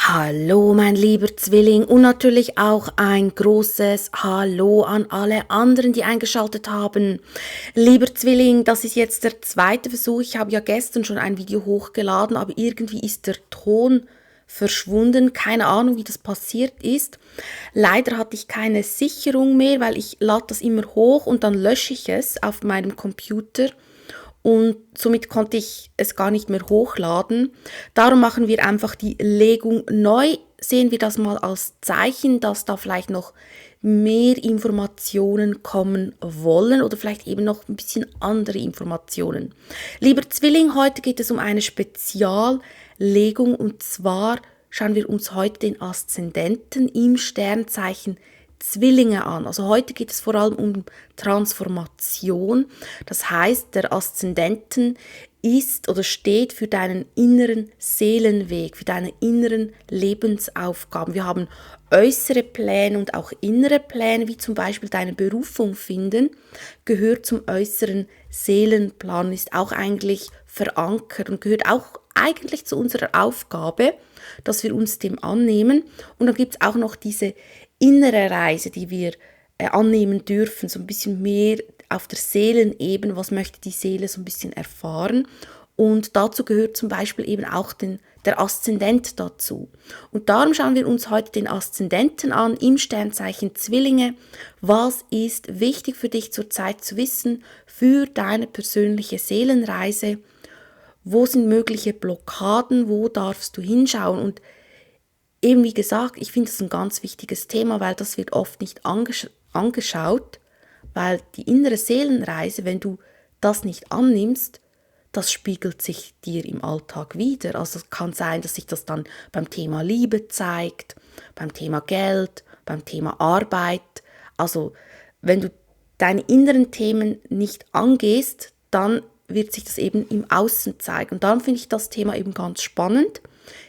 Hallo, mein lieber Zwilling und natürlich auch ein großes Hallo an alle anderen, die eingeschaltet haben. Lieber Zwilling, das ist jetzt der zweite Versuch. Ich habe ja gestern schon ein Video hochgeladen, aber irgendwie ist der Ton verschwunden. Keine Ahnung, wie das passiert ist. Leider hatte ich keine Sicherung mehr, weil ich lade das immer hoch und dann lösche ich es auf meinem Computer. Und somit konnte ich es gar nicht mehr hochladen. Darum machen wir einfach die Legung neu. Sehen wir das mal als Zeichen, dass da vielleicht noch mehr Informationen kommen wollen oder vielleicht eben noch ein bisschen andere Informationen. Lieber Zwilling, heute geht es um eine Speziallegung und zwar schauen wir uns heute den Aszendenten im Sternzeichen Zwillinge an. Also heute geht es vor allem um Transformation. Das heißt, der Aszendenten ist oder steht für deinen inneren Seelenweg, für deine inneren Lebensaufgaben. Wir haben äußere Pläne und auch innere Pläne, wie zum Beispiel deine Berufung finden, gehört zum äußeren Seelenplan, ist auch eigentlich verankert und gehört auch eigentlich zu unserer Aufgabe, dass wir uns dem annehmen. Und dann gibt es auch noch diese innere Reise, die wir annehmen dürfen, so ein bisschen mehr auf der Seelenebene, was möchte die Seele so ein bisschen erfahren. Und dazu gehört zum Beispiel eben auch der Aszendent dazu. Und darum schauen wir uns heute den Aszendenten an im Sternzeichen Zwillinge. Was ist wichtig für dich zurzeit zu wissen für deine persönliche Seelenreise? Wo sind mögliche Blockaden? Wo darfst du hinschauen? Und eben wie gesagt, ich finde es ein ganz wichtiges Thema, weil das wird oft nicht angeschaut, weil die innere Seelenreise, wenn du das nicht annimmst, das spiegelt sich dir im Alltag wieder. Also es kann sein, dass sich das dann beim Thema Liebe zeigt, beim Thema Geld, beim Thema Arbeit. Also wenn du deine inneren Themen nicht angehst, dann wird sich das eben im Außen zeigen. Und darum finde ich das Thema eben ganz spannend.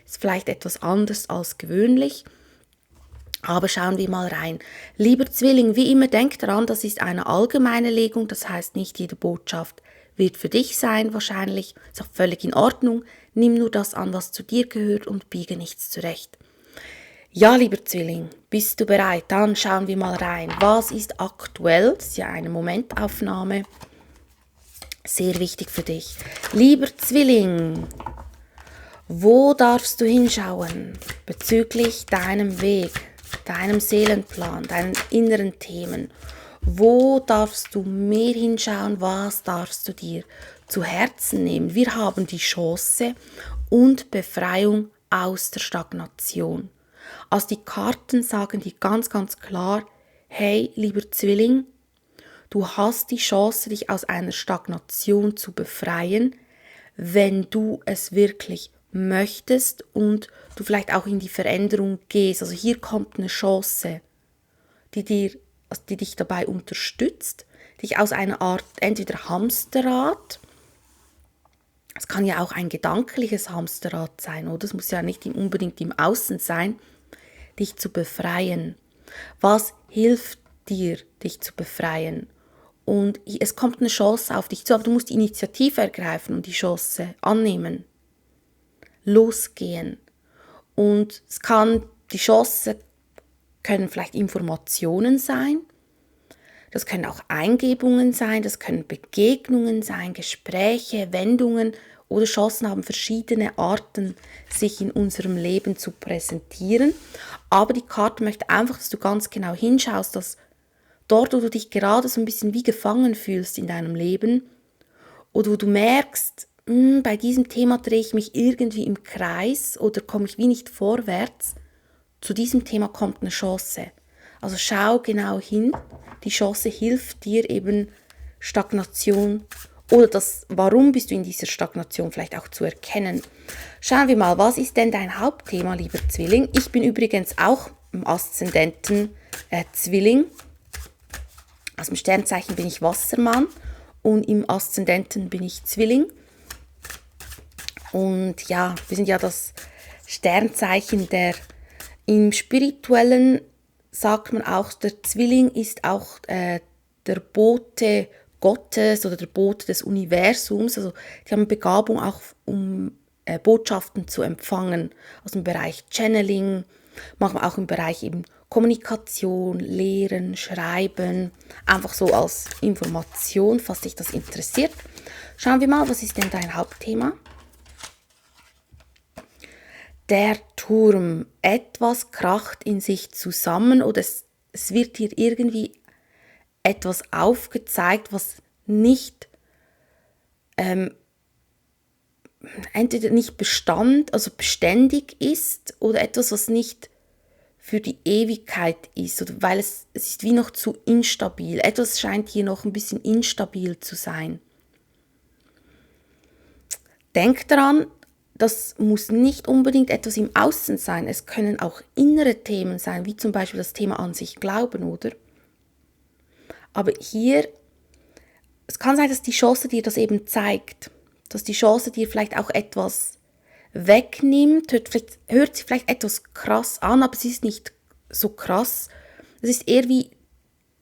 Ist vielleicht etwas anders als gewöhnlich, aber schauen wir mal rein. Lieber Zwilling, wie immer, denk daran, das ist eine allgemeine Legung, das heißt, nicht jede Botschaft wird für dich sein, wahrscheinlich. Ist auch völlig in Ordnung. Nimm nur das an, was zu dir gehört und biege nichts zurecht. Ja, lieber Zwilling, bist du bereit? Dann schauen wir mal rein. Was ist aktuell? Das ist ja eine Momentaufnahme. Sehr wichtig für dich. Lieber Zwilling, wo darfst du hinschauen bezüglich deinem Weg, deinem Seelenplan, deinen inneren Themen? Wo darfst du mehr hinschauen? Was darfst du dir zu Herzen nehmen? Wir haben die Chance und Befreiung aus der Stagnation. Also die Karten sagen dir ganz, ganz klar, hey, lieber Zwilling, du hast die Chance, dich aus einer Stagnation zu befreien, wenn du es wirklich möchtest und du vielleicht auch in die Veränderung gehst. Also hier kommt eine Chance, die dich dabei unterstützt, dich aus einer Art entweder Hamsterrad, es kann ja auch ein gedankliches Hamsterrad sein, oder? Es muss ja nicht unbedingt im Außen sein, dich zu befreien. Was hilft dir, dich zu befreien? Und es kommt eine Chance auf dich zu, aber du musst die Initiative ergreifen und die Chance annehmen. Losgehen. Und die Chance können vielleicht Informationen sein, das können auch Eingebungen sein, das können Begegnungen sein, Gespräche, Wendungen oder Chancen haben verschiedene Arten, sich in unserem Leben zu präsentieren. Aber die Karte möchte einfach, dass du ganz genau hinschaust, dass dort, wo du dich gerade so ein bisschen wie gefangen fühlst in deinem Leben oder wo du merkst, bei diesem Thema drehe ich mich irgendwie im Kreis oder komme ich wie nicht vorwärts, zu diesem Thema kommt eine Chance. Also schau genau hin, die Chance hilft dir eben Stagnation oder warum bist du in dieser Stagnation vielleicht auch zu erkennen. Schauen wir mal, was ist denn dein Hauptthema, lieber Zwilling? Ich bin übrigens auch im Aszendenten Zwilling. Aus dem Sternzeichen bin ich Wassermann und im Aszendenten bin ich Zwilling. Und ja, wir sind ja das Sternzeichen im Spirituellen sagt man auch, der Zwilling ist auch der Bote Gottes oder der Bote des Universums. Also die haben Begabung auch, um Botschaften zu empfangen, also im Bereich Channeling, manchmal auch im Bereich eben Kommunikation, Lehren, Schreiben, einfach so als Information, falls dich das interessiert. Schauen wir mal, was ist denn dein Hauptthema? Der Turm. Etwas kracht in sich zusammen oder es wird dir irgendwie etwas aufgezeigt, was nicht entweder nicht also beständig ist oder etwas, was nicht für die Ewigkeit ist, oder weil es ist wie noch zu instabil. Etwas scheint hier noch ein bisschen instabil zu sein. Denk daran, das muss nicht unbedingt etwas im Außen sein. Es können auch innere Themen sein, wie zum Beispiel das Thema an sich Glauben, oder? Aber hier, es kann sein, dass die Chance dir das eben zeigt, dass die Chance dir vielleicht auch etwas wegnimmt, hört sich vielleicht etwas krass an, aber es ist nicht so krass. Es ist eher wie,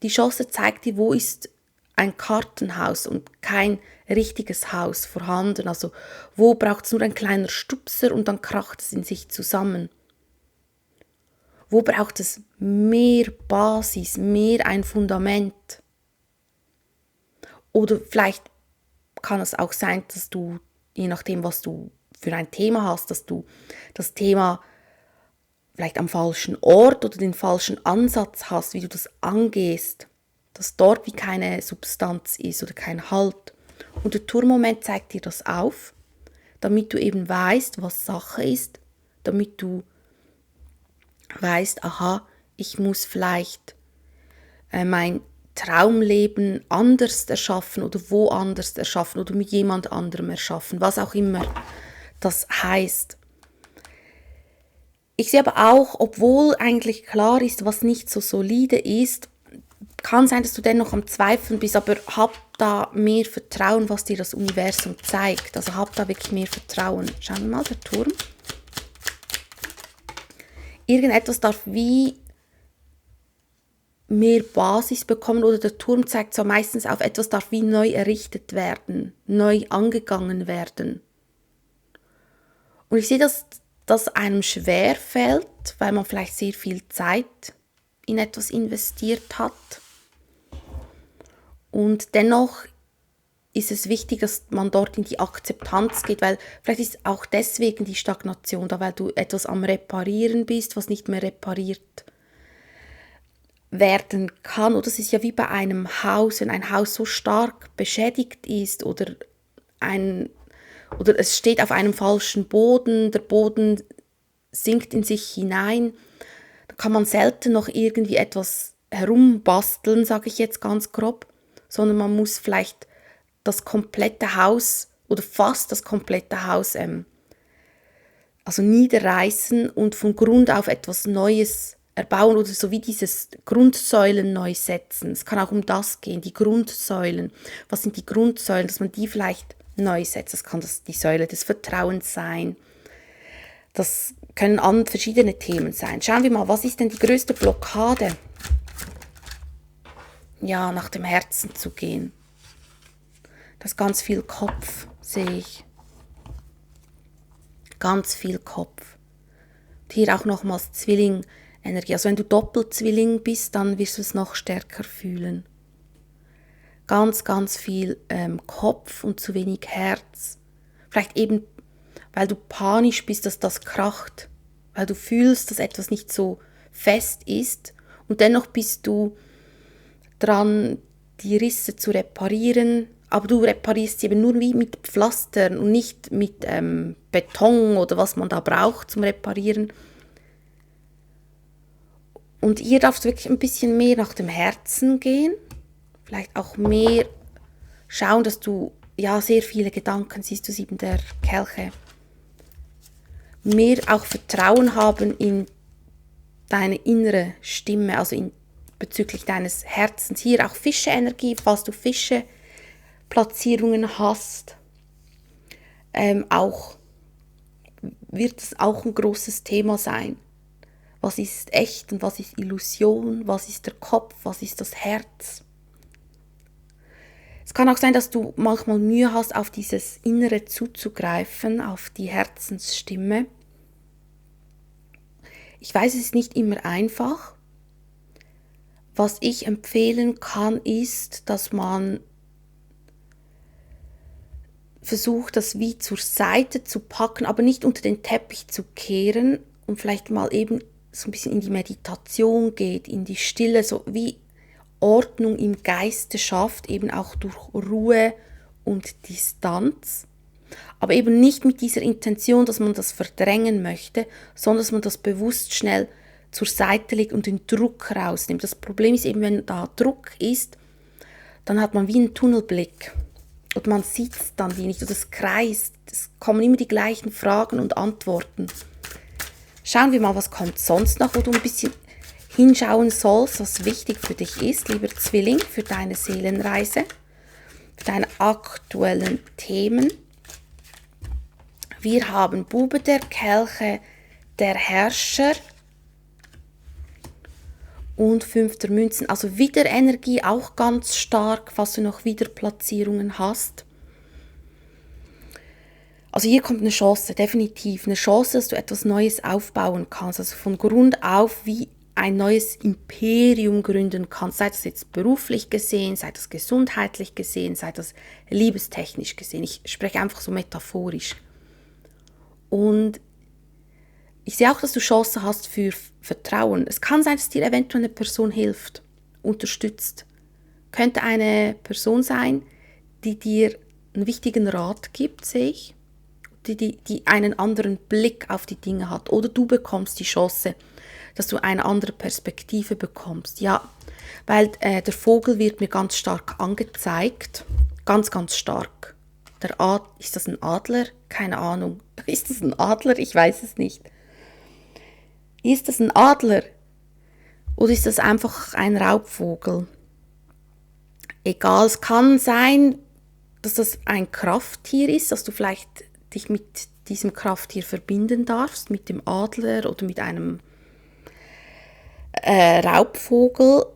die Chance zeigt dir, wo ist ein Kartenhaus und kein richtiges Haus vorhanden. Also wo braucht es nur ein kleiner Stupser und dann kracht es in sich zusammen. Wo braucht es mehr Basis, mehr ein Fundament? Oder vielleicht kann es auch sein, dass du, je nachdem, was du für ein Thema hast, dass du das Thema vielleicht am falschen Ort oder den falschen Ansatz hast, wie du das angehst, dass dort wie keine Substanz ist oder kein Halt. Und der Turmmoment zeigt dir das auf, damit du eben weißt, was Sache ist, damit du weißt, aha, ich muss vielleicht mein Traumleben anders erschaffen oder woanders erschaffen oder mit jemand anderem erschaffen, was auch immer das heißt. Ich sehe aber auch, obwohl eigentlich klar ist, was nicht so solide ist, kann sein, dass du dennoch am Zweifeln bist, aber hab da mehr Vertrauen, was dir das Universum zeigt. Also hab da wirklich mehr Vertrauen. Schauen wir mal, der Turm. Irgendetwas darf wie mehr Basis bekommen oder der Turm zeigt so meistens auf, etwas darf wie neu errichtet werden, neu angegangen werden. Und ich sehe, dass das einem schwer fällt, weil man vielleicht sehr viel Zeit in etwas investiert hat. Und dennoch ist es wichtig, dass man dort in die Akzeptanz geht, weil vielleicht ist auch deswegen die Stagnation da, weil du etwas am Reparieren bist, was nicht mehr repariert werden kann. Oder es ist ja wie bei einem Haus, wenn ein Haus so stark beschädigt ist oder es steht auf einem falschen Boden, der Boden sinkt in sich hinein, da kann man selten noch irgendwie etwas herumbasteln, sage ich jetzt ganz grob, sondern man muss vielleicht das komplette Haus oder fast das komplette Haus also niederreißen und von Grund auf etwas Neues erbauen oder so wie dieses Grundsäulen neu setzen. Es kann auch um das gehen, die Grundsäulen. Was sind die Grundsäulen, dass man die vielleicht neu setzt? Das kann die Säule des Vertrauens sein. Das können verschiedene Themen sein. Schauen wir mal, was ist denn die größte Blockade? Ja, nach dem Herzen zu gehen. Das ist ganz viel Kopf, sehe ich. Ganz viel Kopf. Und hier auch nochmals Zwilling-Energie. Also wenn du Doppelzwilling bist, dann wirst du es noch stärker fühlen. Ganz, ganz viel Kopf und zu wenig Herz. Vielleicht eben, weil du panisch bist, dass das kracht. Weil du fühlst, dass etwas nicht so fest ist. Und dennoch bist du dran, die Risse zu reparieren. Aber du reparierst sie eben nur wie mit Pflastern und nicht mit Beton oder was man da braucht zum Reparieren. Und hier darfst du wirklich ein bisschen mehr nach dem Herzen gehen. Vielleicht auch mehr schauen, dass du, ja, sehr viele Gedanken, siehst du 7 der Kelche. Mehr auch Vertrauen haben in deine innere Stimme, also bezüglich deines Herzens. Hier auch Fische-Energie, falls du Fische-Platzierungen hast. Auch wird es auch ein großes Thema sein. Was ist echt und was ist Illusion? Was ist der Kopf? Was ist das Herz? Es Es kann auch sein, dass du manchmal Mühe hast, auf dieses Innere zuzugreifen, auf die Herzensstimme. Ich weiß, es ist nicht immer einfach. Was ich empfehlen kann, ist, dass man versucht, das wie zur Seite zu packen, aber nicht unter den Teppich zu kehren und vielleicht mal eben so ein bisschen in die Meditation geht, in die Stille, so wie Ordnung im Geiste schafft, eben auch durch Ruhe und Distanz. Aber eben nicht mit dieser Intention, dass man das verdrängen möchte, sondern dass man das bewusst schnell zur Seite legt und den Druck rausnimmt. Das Problem ist eben, wenn da Druck ist, dann hat man wie einen Tunnelblick. Und man sieht es dann wie nicht, oder es kreist, es kommen immer die gleichen Fragen und Antworten. Schauen wir mal, was kommt sonst noch, wo du ein bisschen hinschauen sollst, was wichtig für dich ist, lieber Zwilling, für deine Seelenreise, für deine aktuellen Themen. Wir haben Bube der Kelche, der Herrscher und 5 der Münzen. Also wieder Energie, auch ganz stark, falls du noch wieder Platzierungen hast. Also hier kommt eine Chance, definitiv. Eine Chance, dass du etwas Neues aufbauen kannst. Also von Grund auf wie ein neues Imperium gründen kannst. Sei das jetzt beruflich gesehen, sei das gesundheitlich gesehen, sei das liebestechnisch gesehen. Ich spreche einfach so metaphorisch. Und ich sehe auch, dass du Chancen hast für Vertrauen. Es kann sein, dass dir eventuell eine Person hilft, unterstützt. Könnte eine Person sein, die dir einen wichtigen Rat gibt, sehe ich. Die einen anderen Blick auf die Dinge hat. Oder du bekommst die Chance, dass du eine andere Perspektive bekommst. Ja, weil der Vogel wird mir ganz stark angezeigt. Ganz, ganz stark. Ist das ein Adler? Keine Ahnung. Ist das ein Adler? Ich weiß es nicht. Ist das ein Adler? Oder ist das einfach ein Raubvogel? Egal, es kann sein, dass das ein Krafttier ist, dass du vielleicht dich mit diesem Krafttier verbinden darfst, mit dem Adler oder mit einem Raubvogel.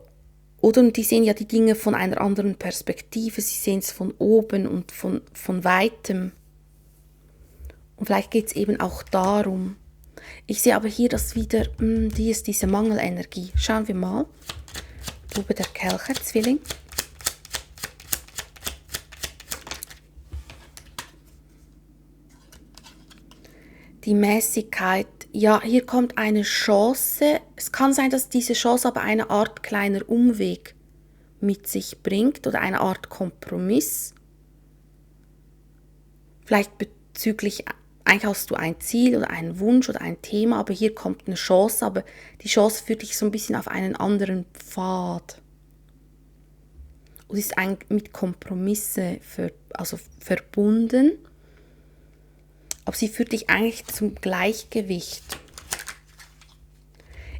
Oder die sehen ja die Dinge von einer anderen Perspektive, sie sehen es von oben und von weitem. Und vielleicht geht es eben auch darum. Ich sehe aber hier, dass wieder, die ist diese Mangelenergie. Schauen wir mal. Bube der Kelche, Zwilling. Die Mäßigkeit, ja, hier kommt eine Chance. Es kann sein, dass diese Chance aber eine Art kleiner Umweg mit sich bringt oder eine Art Kompromiss. Vielleicht bezüglich, eigentlich hast du ein Ziel oder einen Wunsch oder ein Thema, aber hier kommt eine Chance, aber die Chance führt dich so ein bisschen auf einen anderen Pfad. Und ist mit Kompromisse verbunden. Aber sie führt dich eigentlich zum Gleichgewicht.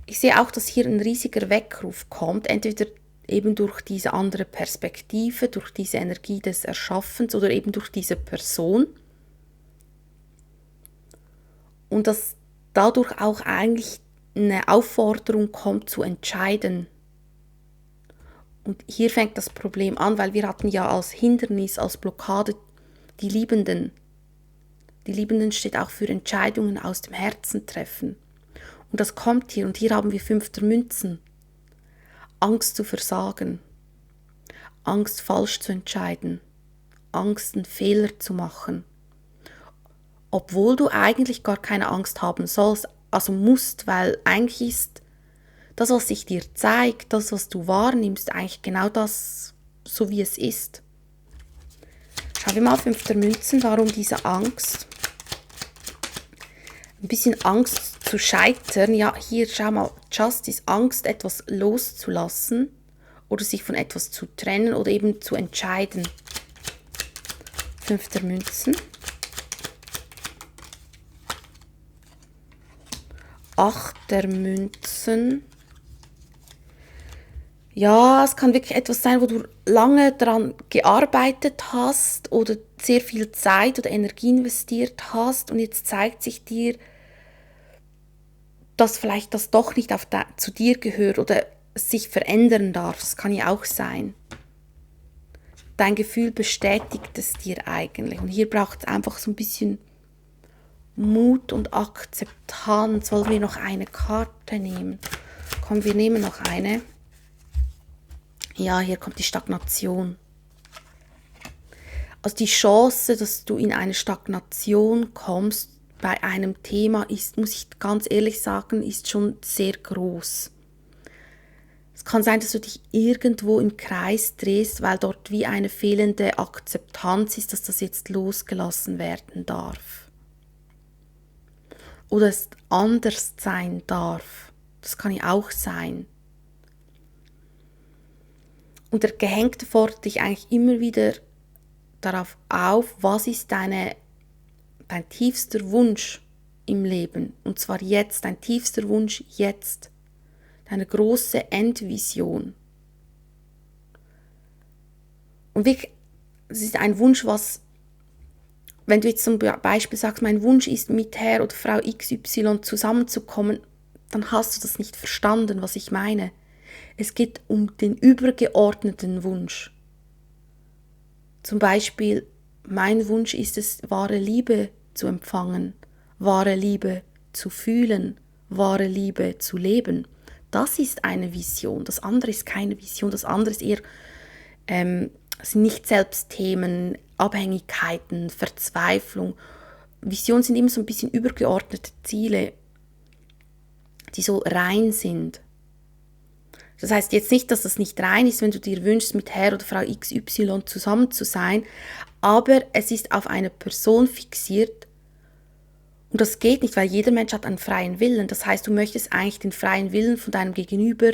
Ich sehe auch, dass hier ein riesiger Weckruf kommt, entweder eben durch diese andere Perspektive, durch diese Energie des Erschaffens oder eben durch diese Person. Und dass dadurch auch eigentlich eine Aufforderung kommt zu entscheiden. Und hier fängt das Problem an, weil wir hatten ja als Hindernis, als Blockade die Liebenden. Die Liebenden steht auch für Entscheidungen aus dem Herzen treffen. Und das kommt hier. Und hier haben wir 5 der Münzen. Angst zu versagen. Angst falsch zu entscheiden. Angst einen Fehler zu machen. Obwohl du eigentlich gar keine Angst haben sollst, also musst, weil eigentlich ist das, was sich dir zeigt, das, was du wahrnimmst, eigentlich genau das, so wie es ist. Schauen wir mal 5 der Münzen, warum diese Angst? Ein bisschen Angst zu scheitern. Ja, hier, schau mal, Justice, Angst, etwas loszulassen oder sich von etwas zu trennen oder eben zu entscheiden. 5 der Münzen. 8 der Münzen. Ja, es kann wirklich etwas sein, wo du lange daran gearbeitet hast oder sehr viel Zeit oder Energie investiert hast und jetzt zeigt sich dir, dass vielleicht das doch nicht zu dir gehört oder es sich verändern darf. Das kann ja auch sein. dein Gefühl bestätigt es dir eigentlich. Und hier braucht es einfach so ein bisschen Mut und Akzeptanz. Wollen wir noch eine Karte nehmen? Komm, wir nehmen noch eine. Ja, hier kommt die Stagnation. Also die Chance, dass du in eine Stagnation kommst bei einem Thema ist, muss ich ganz ehrlich sagen, ist schon sehr groß. Es kann sein, dass du dich irgendwo im Kreis drehst, weil dort wie eine fehlende Akzeptanz ist, dass das jetzt losgelassen werden darf. Oder es anders sein darf. Das kann ja auch sein. Und der Gehängte fordert dich eigentlich immer wieder darauf auf, was ist dein tiefster Wunsch im Leben. Und zwar jetzt, dein tiefster Wunsch jetzt. Deine große Endvision. Und wirklich, es ist ein Wunsch, was, wenn du jetzt zum Beispiel sagst, mein Wunsch ist, mit Herr oder Frau XY zusammenzukommen, dann hast du das nicht verstanden, was ich meine. Es geht um den übergeordneten Wunsch. Zum Beispiel, mein Wunsch ist es, wahre Liebe zu empfangen, wahre Liebe zu fühlen, wahre Liebe zu leben. Das ist eine Vision. Das andere ist keine Vision. Das andere ist eher sind nicht Selbstthemen, Abhängigkeiten, Verzweiflung. Visionen sind immer so ein bisschen übergeordnete Ziele, die so rein sind. Das heißt jetzt nicht, dass das nicht rein ist, wenn du dir wünschst, mit Herr oder Frau XY zusammen zu sein, aber es ist auf eine Person fixiert und das geht nicht, weil jeder Mensch hat einen freien Willen. Das heißt, du möchtest eigentlich den freien Willen von deinem Gegenüber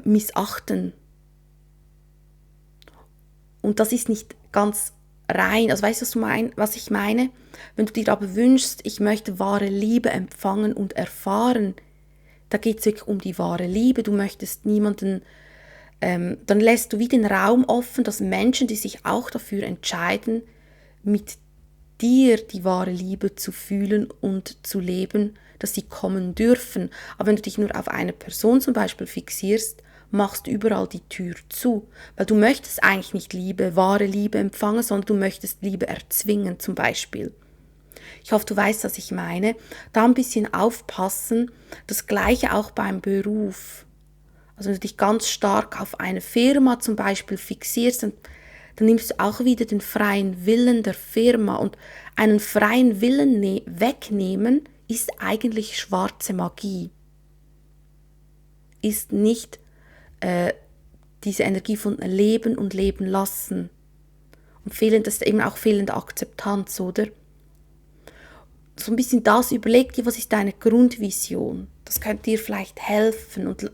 missachten. Und das ist nicht ganz rein. Also weißt du, was ich meine? Wenn du dir aber wünschst, ich möchte wahre Liebe empfangen und erfahren, da geht es wirklich um die wahre Liebe. Du möchtest niemanden, dann lässt du wie den Raum offen, dass Menschen, die sich auch dafür entscheiden, mit dir die wahre Liebe zu fühlen und zu leben, dass sie kommen dürfen. Aber wenn du dich nur auf eine Person zum Beispiel fixierst, machst du überall die Tür zu. Weil du möchtest eigentlich nicht Liebe, wahre Liebe empfangen, sondern du möchtest Liebe erzwingen zum Beispiel. Ich hoffe, du weißt, was ich meine. Da ein bisschen aufpassen. Das Gleiche auch beim Beruf. Also wenn du dich ganz stark auf eine Firma zum Beispiel fixierst, dann nimmst du auch wieder den freien Willen der Firma. Und einen freien Willen wegnehmen ist eigentlich schwarze Magie. Ist nicht diese Energie von Leben und Leben lassen. Und das ist eben auch fehlende Akzeptanz, oder? So ein bisschen das, überleg dir, was ist deine Grundvision. Das könnte dir vielleicht helfen und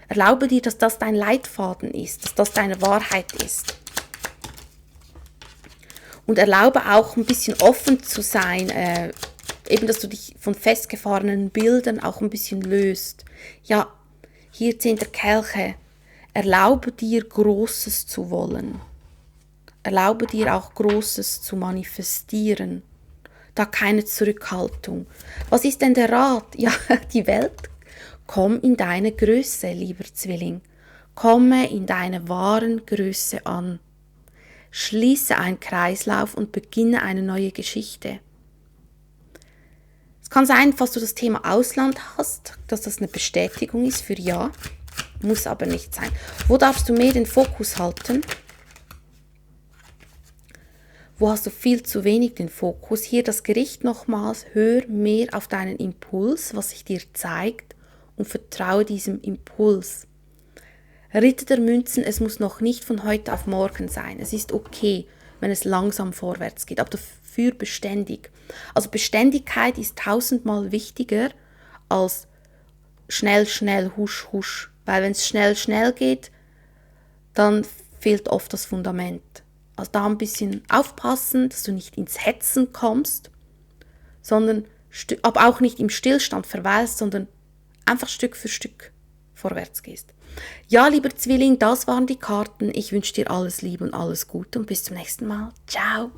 erlaube dir, dass das dein Leitfaden ist, dass das deine Wahrheit ist. Und erlaube auch ein bisschen offen zu sein, eben, dass du dich von festgefahrenen Bildern auch ein bisschen löst. Ja, hier 10. Kelche. Erlaube dir, Großes zu wollen. Erlaube dir auch Großes zu manifestieren. Da keine Zurückhaltung. Was ist denn der Rat? Ja, die Welt. Komm in deine Größe, lieber Zwilling. Komme in deiner wahren Größe an. Schließe einen Kreislauf und beginne eine neue Geschichte. Es kann sein, falls du das Thema Ausland hast, dass das eine Bestätigung ist für Ja. Muss aber nicht sein. Wo darfst du mehr den Fokus halten? Wo hast du viel zu wenig den Fokus? Hier das Gericht nochmals. Hör mehr auf deinen Impuls, was sich dir zeigt, und vertraue diesem Impuls. Ritter der Münzen, es muss noch nicht von heute auf morgen sein. Es ist okay, wenn es langsam vorwärts geht, aber dafür beständig. Also Beständigkeit ist 1000-mal wichtiger als schnell, schnell, husch, husch. Weil wenn es schnell, schnell geht, dann fehlt oft das Fundament. Also da ein bisschen aufpassen, dass du nicht ins Hetzen kommst, sondern aber auch nicht im Stillstand verweilst, sondern einfach Stück für Stück vorwärts gehst. Ja, lieber Zwilling, das waren die Karten. Ich wünsche dir alles Liebe und alles Gute und bis zum nächsten Mal. Ciao.